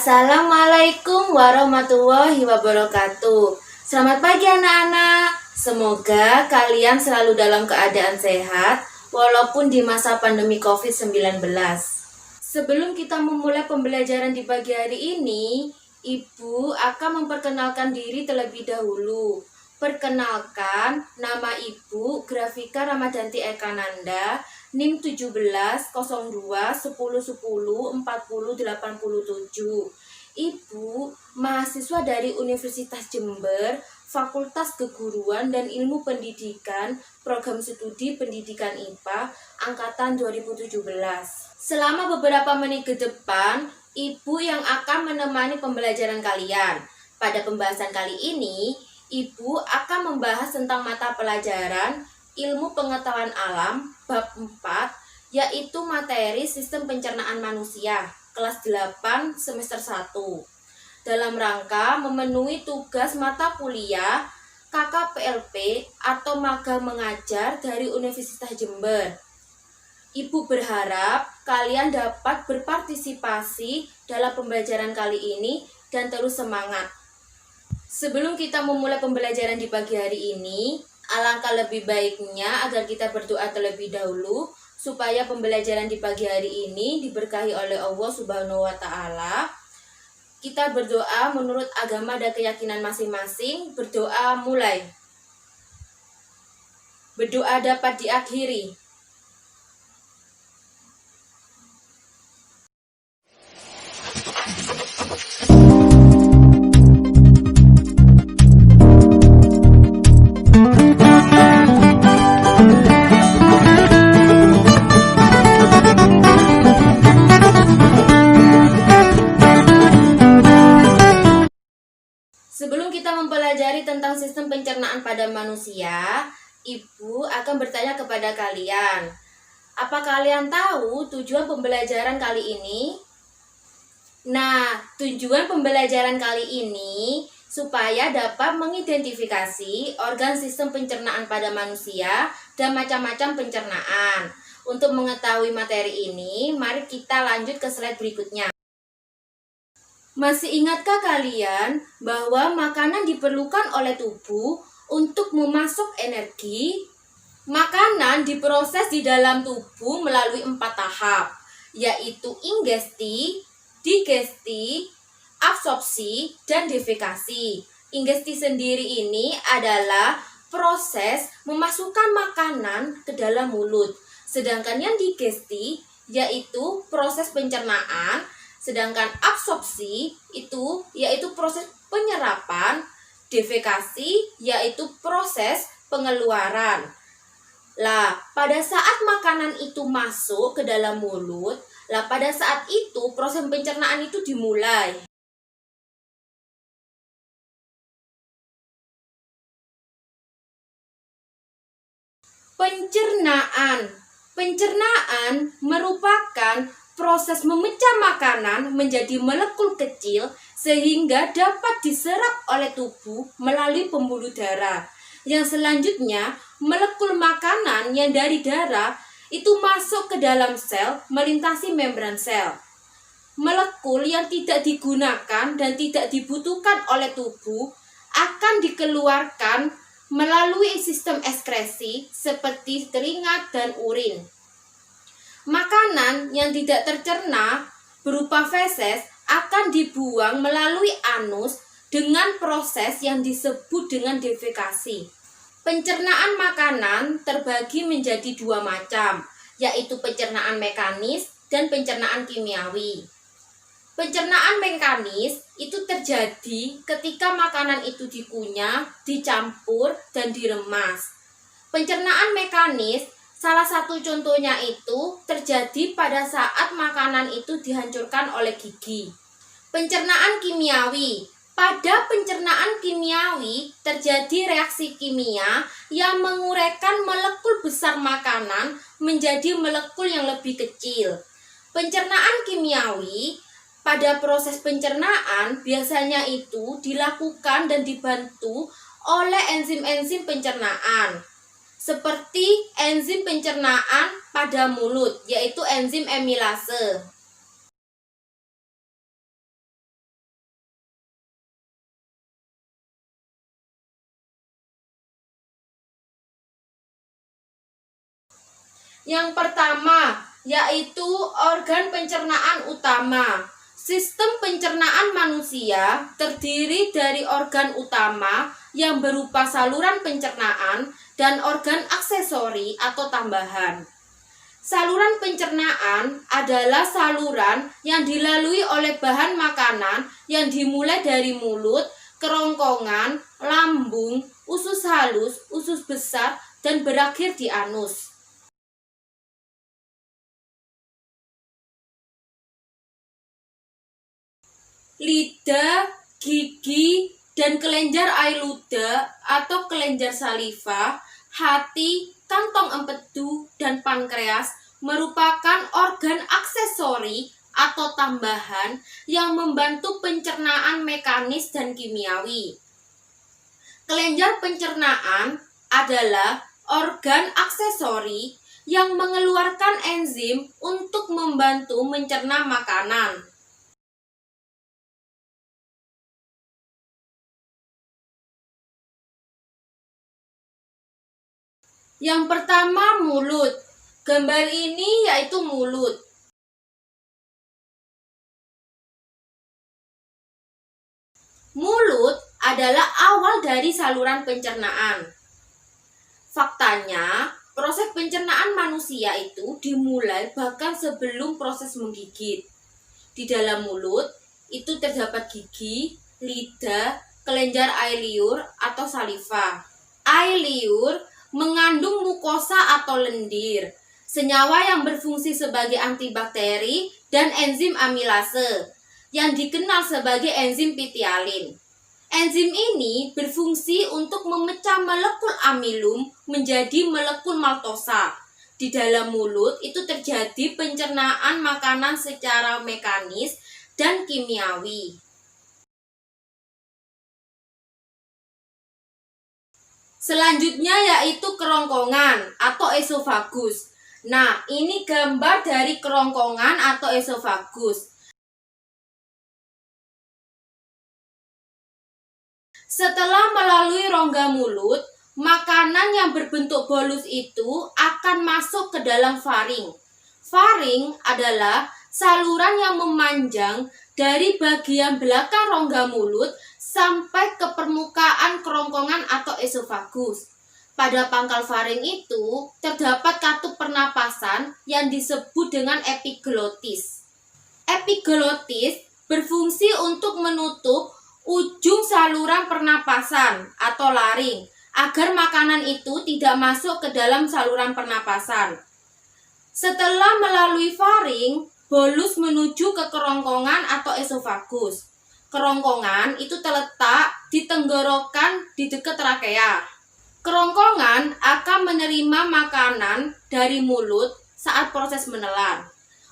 Assalamualaikum warahmatullahi wabarakatuh. Selamat pagi anak-anak. Semoga kalian selalu dalam keadaan sehat walaupun di masa pandemi COVID-19. Sebelum kita memulai pembelajaran di pagi hari ini, Ibu akan memperkenalkan diri terlebih dahulu. Perkenalkan, nama Ibu Grafika Ramadanti Ekananda, NIM 17 1010 10 10 40 87. Ibu mahasiswa dari Universitas Jember, Fakultas Keguruan dan Ilmu Pendidikan, Program Studi Pendidikan IPA, Angkatan 2017. Selama beberapa menit ke depan, Ibu yang akan menemani pembelajaran kalian. Pada pembahasan kali ini, Ibu akan membahas tentang mata pelajaran Ilmu Pengetahuan Alam bab 4, yaitu materi Sistem Pencernaan Manusia, kelas 8 semester 1. Dalam rangka memenuhi tugas mata kuliah KKPLP atau magang mengajar dari Universitas Jember. Ibu berharap kalian dapat berpartisipasi dalam pembelajaran kali ini dan terus semangat. Sebelum kita memulai pembelajaran di pagi hari ini, alangkah lebih baiknya agar kita berdoa terlebih dahulu supaya pembelajaran di pagi hari ini diberkahi oleh Allah Subhanahu wa Ta'ala. Kita berdoa menurut agama dan keyakinan masing-masing. Berdoa mulai. Berdoa dapat diakhiri. Sebelum kita mempelajari tentang sistem pencernaan pada manusia, Ibu akan bertanya kepada kalian. Apa kalian tahu tujuan pembelajaran kali ini? Nah, tujuan pembelajaran kali ini supaya dapat mengidentifikasi organ sistem pencernaan pada manusia dan macam-macam pencernaan. Untuk mengetahui materi ini, mari kita lanjut ke slide berikutnya. Masih ingatkah kalian bahwa makanan diperlukan oleh tubuh untuk memasuk energi? Makanan diproses di dalam tubuh melalui 4 tahap, yaitu ingesti, digesti, absorpsi, dan defekasi. Ingesti sendiri ini adalah proses memasukkan makanan ke dalam mulut, sedangkan yang digesti yaitu proses pencernaan. Sedangkan absorpsi itu yaitu proses penyerapan, defekasi yaitu proses pengeluaran. Lah, pada saat makanan itu masuk ke dalam mulut, pada saat itu proses pencernaan itu dimulai. Pencernaan merupakan proses memecah makanan menjadi molekul kecil sehingga dapat diserap oleh tubuh melalui pembuluh darah. Yang selanjutnya, molekul makanan yang dari darah itu masuk ke dalam sel melintasi membran sel. Molekul yang tidak digunakan dan tidak dibutuhkan oleh tubuh akan dikeluarkan melalui sistem ekskresi seperti keringat dan urin. Makanan yang tidak tercerna berupa feses akan dibuang melalui anus dengan proses yang disebut dengan defekasi. Pencernaan makanan terbagi menjadi 2 macam, yaitu pencernaan mekanis dan pencernaan kimiawi. Pencernaan mekanis itu terjadi ketika makanan itu dikunyah, dicampur, dan diremas. Pencernaan mekanis salah satu contohnya itu terjadi pada saat makanan itu dihancurkan oleh gigi. Pencernaan kimiawi. Pada pencernaan kimiawi terjadi reaksi kimia yang menguraikan molekul besar makanan menjadi molekul yang lebih kecil. Pencernaan kimiawi pada proses pencernaan biasanya itu dilakukan dan dibantu oleh enzim-enzim pencernaan. Seperti enzim pencernaan pada mulut, yaitu enzim amilase. Yang pertama, yaitu organ pencernaan utama. Sistem pencernaan manusia terdiri dari organ utama yang berupa saluran pencernaan dan organ aksesori atau tambahan. Saluran pencernaan adalah saluran yang dilalui oleh bahan makanan yang dimulai dari mulut, kerongkongan, lambung, usus halus, usus besar, dan berakhir di anus. Lidah, gigi, dan kelenjar air ludah atau kelenjar saliva, hati, kantong empedu, dan pankreas merupakan organ aksesori atau tambahan yang membantu pencernaan mekanis dan kimiawi. Kelenjar pencernaan adalah organ aksesori yang mengeluarkan enzim untuk membantu mencerna makanan. Yang pertama, mulut. Gambar ini yaitu mulut. Mulut adalah awal dari saluran pencernaan. Faktanya, proses pencernaan manusia itu dimulai bahkan sebelum proses menggigit. Di dalam mulut itu terdapat gigi, lidah, kelenjar air liur atau saliva. Air liur mengandung mukosa atau lendir, senyawa yang berfungsi sebagai antibakteri dan enzim amilase yang dikenal sebagai enzim pitialin. Enzim ini berfungsi untuk memecah molekul amilum menjadi molekul maltosa. Di dalam mulut itu terjadi pencernaan makanan secara mekanis dan kimiawi. Selanjutnya yaitu kerongkongan atau esofagus. Nah, ini gambar dari kerongkongan atau esofagus. Setelah melalui rongga mulut, makanan yang berbentuk bolus itu akan masuk ke dalam faring. Faring adalah saluran yang memanjang dari bagian belakang rongga mulut sampai ke permukaan kerongkongan atau esofagus. Pada pangkal faring itu terdapat katup pernapasan yang disebut dengan epiglotis. Epiglotis berfungsi untuk menutup ujung saluran pernapasan atau laring agar makanan itu tidak masuk ke dalam saluran pernapasan. Setelah melalui faring, bolus menuju ke kerongkongan atau esofagus. Kerongkongan itu terletak di tenggorokan di dekat trakea. Kerongkongan akan menerima makanan dari mulut saat proses menelan.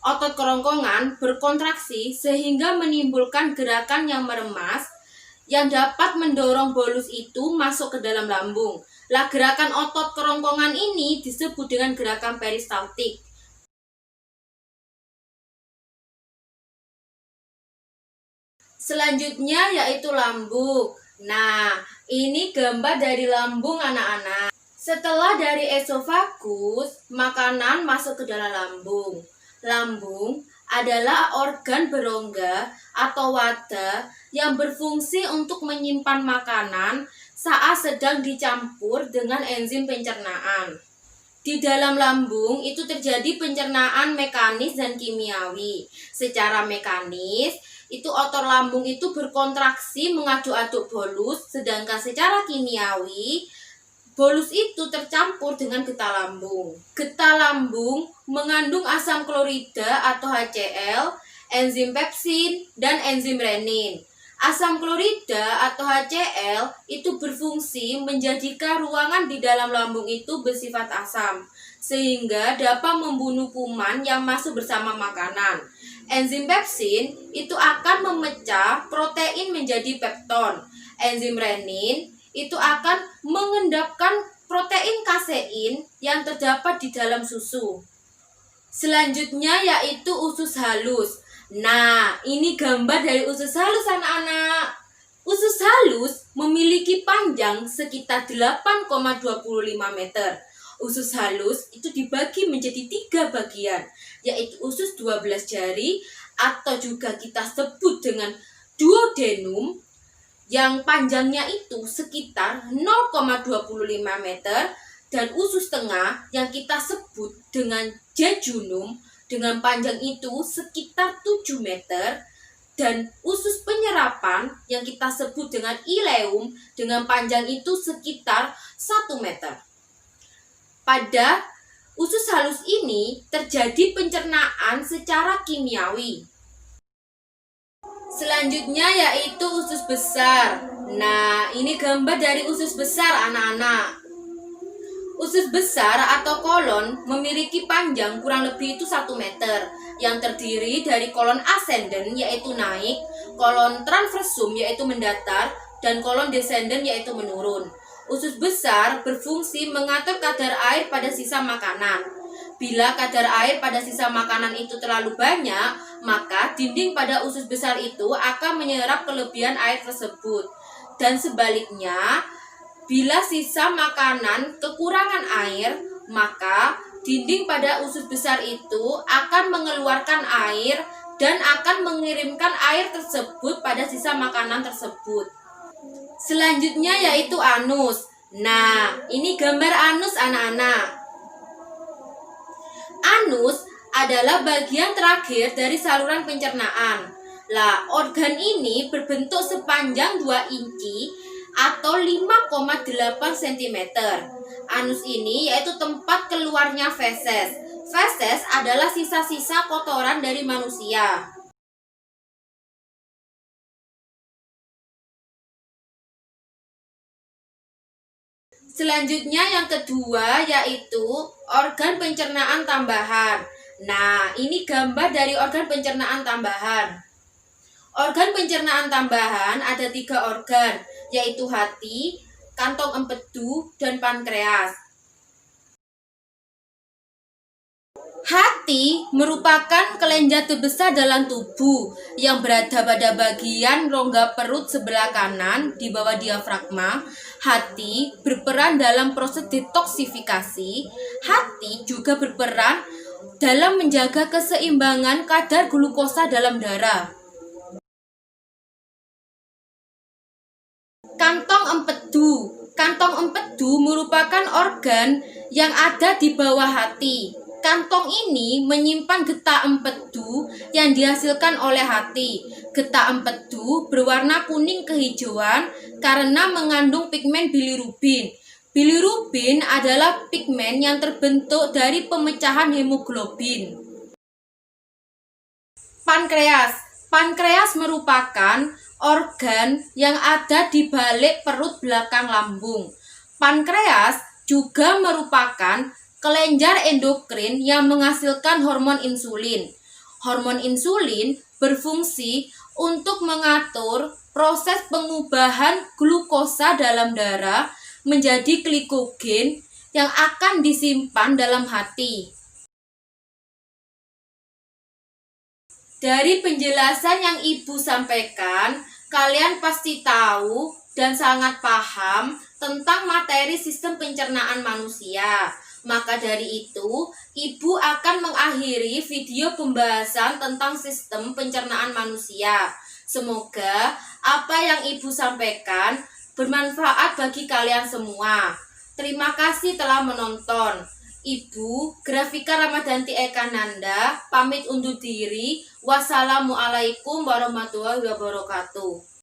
Otot kerongkongan berkontraksi sehingga menimbulkan gerakan yang meremas yang dapat mendorong bolus itu masuk ke dalam lambung. Lah, gerakan otot kerongkongan ini disebut dengan gerakan peristaltik. Selanjutnya yaitu lambung. Nah, ini gambar dari lambung anak-anak. Setelah dari esofagus, makanan masuk ke dalam lambung. Lambung adalah organ berongga atau wadah yang berfungsi untuk menyimpan makanan saat sedang dicampur dengan enzim pencernaan. Di dalam lambung itu terjadi pencernaan mekanis dan kimiawi. Secara mekanis, itu otot lambung itu berkontraksi mengaduk-aduk bolus, sedangkan secara kimiawi bolus itu tercampur dengan getah lambung. Getah lambung mengandung asam klorida atau HCl, enzim pepsin, dan enzim renin. Asam klorida atau HCl itu berfungsi menjadikan ruangan di dalam lambung itu bersifat asam, sehingga dapat membunuh kuman yang masuk bersama makanan. Enzim pepsin itu akan memecah protein menjadi pepton. Enzim renin itu akan mengendapkan protein kasein yang terdapat di dalam susu. Selanjutnya yaitu usus halus. Nah, ini gambar dari usus halus anak-anak. Usus halus memiliki panjang sekitar 8,25 meter. Usus halus itu dibagi menjadi 3 bagian, yaitu usus 12 jari atau juga kita sebut dengan duodenum, yang panjangnya itu sekitar 0,25 meter, dan usus tengah yang kita sebut dengan jejunum dengan panjang itu sekitar 7 meter, dan usus penyerapan yang kita sebut dengan ileum dengan panjang itu sekitar 1 meter. Pada usus halus ini terjadi pencernaan secara kimiawi. Selanjutnya yaitu usus besar. Nah, ini gambar dari usus besar anak-anak. Usus besar atau kolon memiliki panjang kurang lebih itu 1 meter, yang terdiri dari kolon ascendent yaitu naik, kolon transversum yaitu mendatar, dan kolon descendent yaitu menurun. Usus besar berfungsi mengatur kadar air pada sisa makanan. Bila kadar air pada sisa makanan itu terlalu banyak, maka dinding pada usus besar itu akan menyerap kelebihan air tersebut. Dan sebaliknya, bila sisa makanan kekurangan air, maka dinding pada usus besar itu akan mengeluarkan air dan akan mengirimkan air tersebut pada sisa makanan tersebut. Selanjutnya yaitu anus. Nah, ini gambar anus anak-anak. Anus adalah bagian terakhir dari saluran pencernaan. Lah, organ ini berbentuk sepanjang 2 inci atau 5,8 cm. Anus ini yaitu tempat keluarnya feses. Feses adalah sisa-sisa kotoran dari manusia. Selanjutnya yang kedua yaitu organ pencernaan tambahan. Nah, ini gambar dari organ pencernaan tambahan. Organ pencernaan tambahan ada 3 organ, yaitu hati, kantong empedu, dan pankreas. Hati merupakan kelenjar terbesar dalam tubuh yang berada pada bagian rongga perut sebelah kanan di bawah diafragma. Hati berperan dalam proses detoksifikasi. Hati juga berperan dalam menjaga keseimbangan kadar glukosa dalam darah. Kantong empedu. Kantong empedu merupakan organ yang ada di bawah hati. Kantong ini menyimpan getah empedu yang dihasilkan oleh hati. Getah empedu berwarna kuning kehijauan karena mengandung pigmen bilirubin. Bilirubin adalah pigmen yang terbentuk dari pemecahan hemoglobin. Pankreas. Pankreas merupakan organ yang ada di balik perut belakang lambung. Pankreas juga merupakan kelenjar endokrin yang menghasilkan hormon insulin. Hormon insulin berfungsi untuk mengatur proses pengubahan glukosa dalam darah menjadi glikogen yang akan disimpan dalam hati. Dari penjelasan yang Ibu sampaikan, kalian pasti tahu dan sangat paham tentang materi sistem pencernaan manusia. Maka dari itu, Ibu akan mengakhiri video pembahasan tentang sistem pencernaan manusia. Semoga apa yang Ibu sampaikan bermanfaat bagi kalian semua. Terima kasih telah menonton. Ibu Grafika Ramadhanti Ekananda pamit undur diri. Wassalamualaikum warahmatullahi wabarakatuh.